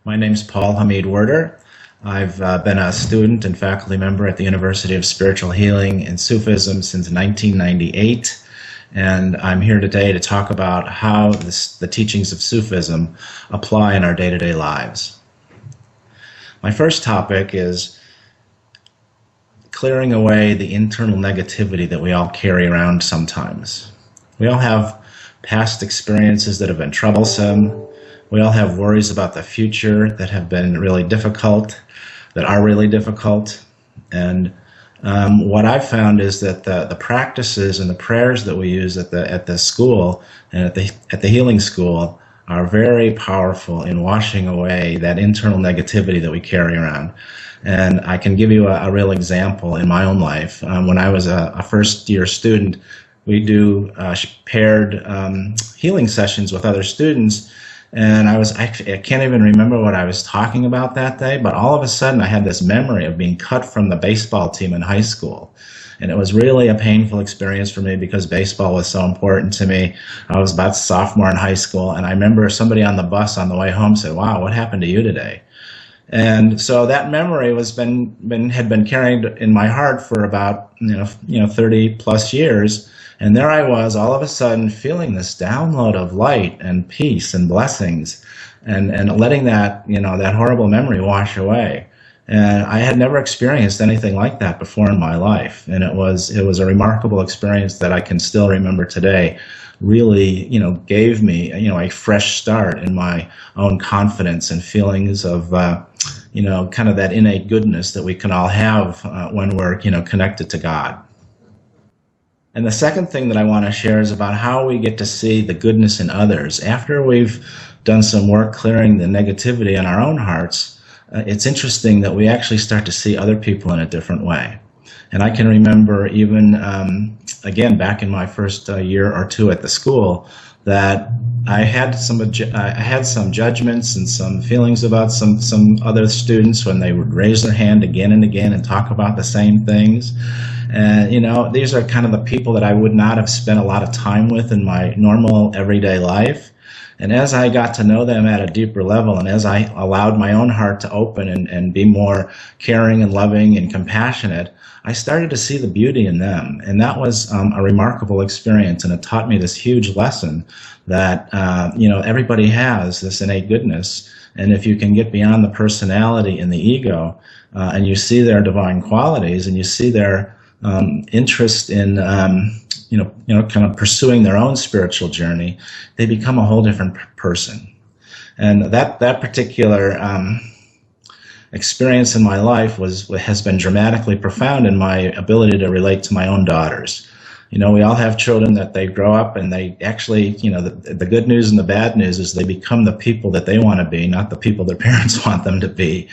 My name's Paul Hamid Werder. I've been a student and faculty member at the University of Spiritual Healing and Sufism since 1998, and I'm here today to talk about how the teachings of Sufism apply in our day-to-day lives. My first topic is clearing away the internal negativity that we all carry around sometimes. We all have past experiences that have been troublesome. We all have worries about the future that have been really difficult, that are really difficult. And what I've found is that the practices and the prayers that we use at the school and at the healing school are very powerful in washing away that internal negativity that we carry around. And I can give you a real example in my own life. When I was a first-year student, we do paired healing sessions with other students. And I can't even remember what I was talking about that day, but all of a sudden I had this memory of being cut from the baseball team in high school. And it was really a painful experience for me because baseball was so important to me. I was about sophomore in high school, and I remember somebody on the bus on the way home said, "Wow, what happened to you today?" And so that memory had been carried in my heart for about 30 plus years. And there I was, all of a sudden, feeling this download of light and peace and blessings, and letting that that horrible memory wash away. And I had never experienced anything like that before in my life, and it was a remarkable experience that I can still remember today. Really, gave me a fresh start in my own confidence and feelings of kind of that innate goodness that we can all have when we're connected to God. And the second thing that I want to share is about how we get to see the goodness in others. After we've done some work clearing the negativity in our own hearts, it's interesting that we actually start to see other people in a different way. And I can remember even, again, back in my first year or two at the school, that I had some judgments and some feelings about some other students when they would raise their hand again and again and talk about the same things. And, these are kind of the people that I would not have spent a lot of time with in my normal everyday life. And as I got to know them at a deeper level, and as I allowed my own heart to open and be more caring and loving and compassionate, I started to see the beauty in them. And that was a remarkable experience, and it taught me this huge lesson that, everybody has this innate goodness. And if you can get beyond the personality and the ego, and you see their divine qualities, and you see their interest in, kind of pursuing their own spiritual journey, they become a whole different person. And that particular experience in my life has been dramatically profound in my ability to relate to my own daughters. We all have children that they grow up and they actually, the good news and the bad news is they become the people that they want to be, not the people their parents want them to be.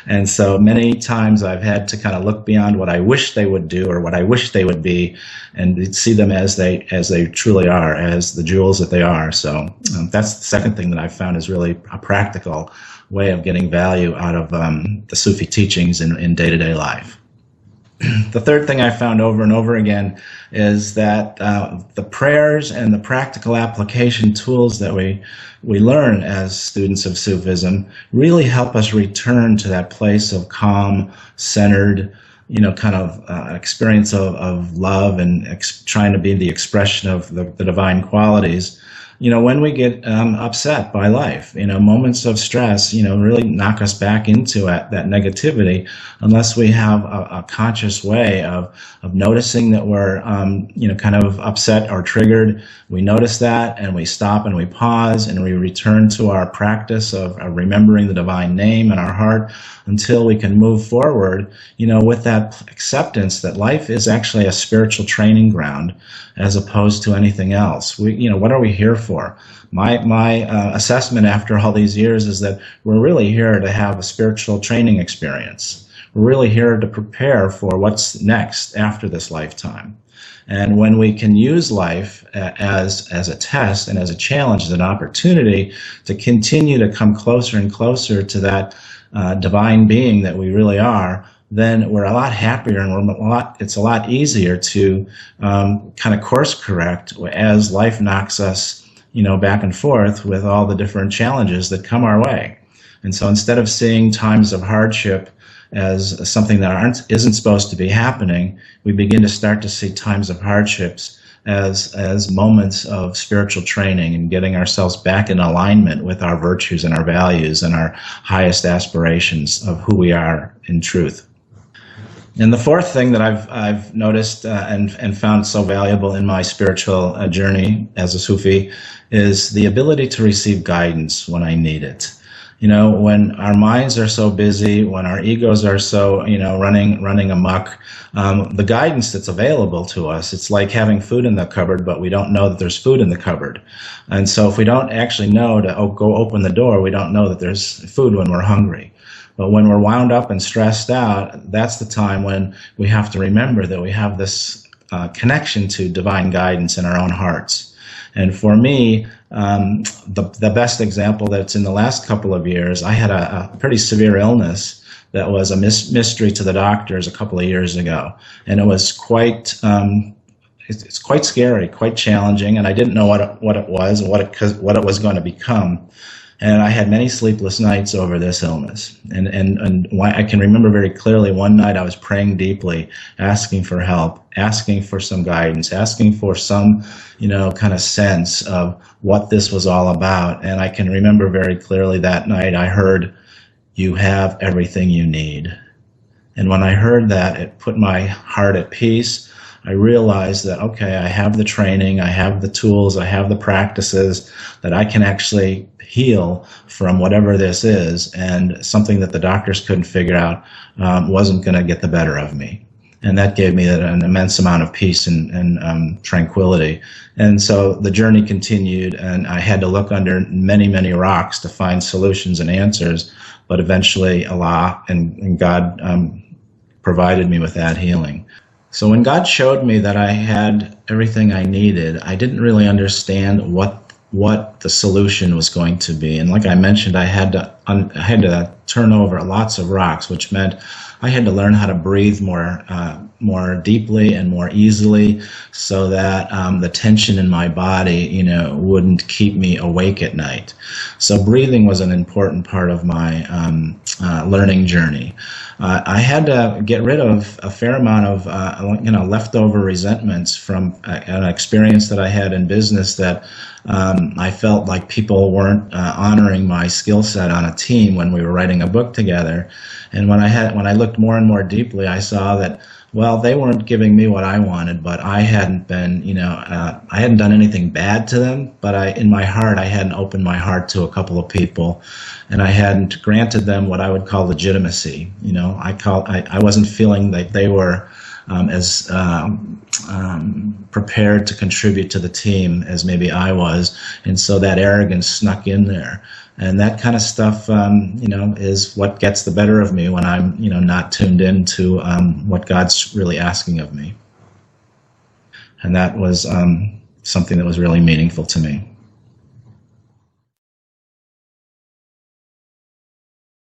And so many times I've had to kind of look beyond what I wish they would do or what I wish they would be and see them as they truly are, as the jewels that they are. So that's the second thing that I've found is really a practical way of getting value out of the Sufi teachings in day-to-day life. The third thing I found over and over again is that the prayers and the practical application tools that we learn as students of Sufism really help us return to that place of calm, centered, kind of experience of love and trying to be the expression of the divine qualities. When we get upset by life, moments of stress, really knock us back into that negativity unless we have a conscious way of noticing that we're, kind of upset or triggered. We notice that and we stop and we pause and we return to our practice of remembering the divine name in our heart until we can move forward, with that acceptance that life is actually a spiritual training ground as opposed to anything else. What are we here for? My assessment after all these years is that we're really here to have a spiritual training experience. We're really here to prepare for what's next after this lifetime. And when we can use life as a test and as a challenge, as an opportunity to continue to come closer and closer to that divine being that we really are, then we're a lot happier and it's a lot easier to kind of course correct as life knocks us back and forth with all the different challenges that come our way. And so instead of seeing times of hardship as something that isn't supposed to be happening, we begin to start to see times of hardships as moments of spiritual training and getting ourselves back in alignment with our virtues and our values and our highest aspirations of who we are in truth. And the fourth thing that I've noticed and found so valuable in my spiritual journey as a Sufi is the ability to receive guidance when I need it. You know, when our minds are so busy, when our egos are so, running amok, the guidance that's available to us, it's like having food in the cupboard, but we don't know that there's food in the cupboard. And so if we don't actually know to go open the door, we don't know that there's food when we're hungry. But when we're wound up and stressed out, that's the time when we have to remember that we have this connection to divine guidance in our own hearts. And for me, the best example that's in the last couple of years, I had a pretty severe illness that was a mystery to the doctors a couple of years ago. And it was quite, it's quite scary, quite challenging, and I didn't know what it was and what it was going to become. And I had many sleepless nights over this illness. And I can remember very clearly one night I was praying deeply, asking for help, asking for some guidance, asking for some, kind of sense of what this was all about. And I can remember very clearly that night I heard, "You have everything you need." And when I heard that, it put my heart at peace. I realized that, okay, I have the training, I have the tools, I have the practices that I can actually heal from whatever this is, and something that the doctors couldn't figure out wasn't going to get the better of me. And that gave me an immense amount of peace and tranquility. And so the journey continued, and I had to look under many, many rocks to find solutions and answers, but eventually Allah and God provided me with that healing. So when God showed me that I had everything I needed, I didn't really understand what the solution was going to be. And like I mentioned, I had to turn over lots of rocks, which meant I had to learn how to breathe more deeply and more easily, so that the tension in my body, wouldn't keep me awake at night. So breathing was an important part of my learning journey. I had to get rid of a fair amount of leftover resentments from an experience that I had in business, that I felt like people weren't honoring my skill set on a team when we were writing a book together. And when I looked more and more deeply, I saw that, well, they weren't giving me what I wanted, but I hadn't been, I hadn't done anything bad to them, but in my heart, I hadn't opened my heart to a couple of people, and I hadn't granted them what I would call legitimacy. I wasn't feeling like they were as prepared to contribute to the team as maybe I was, and so that arrogance snuck in there. And that kind of stuff, is what gets the better of me when I'm, not tuned into what God's really asking of me. And that was something that was really meaningful to me.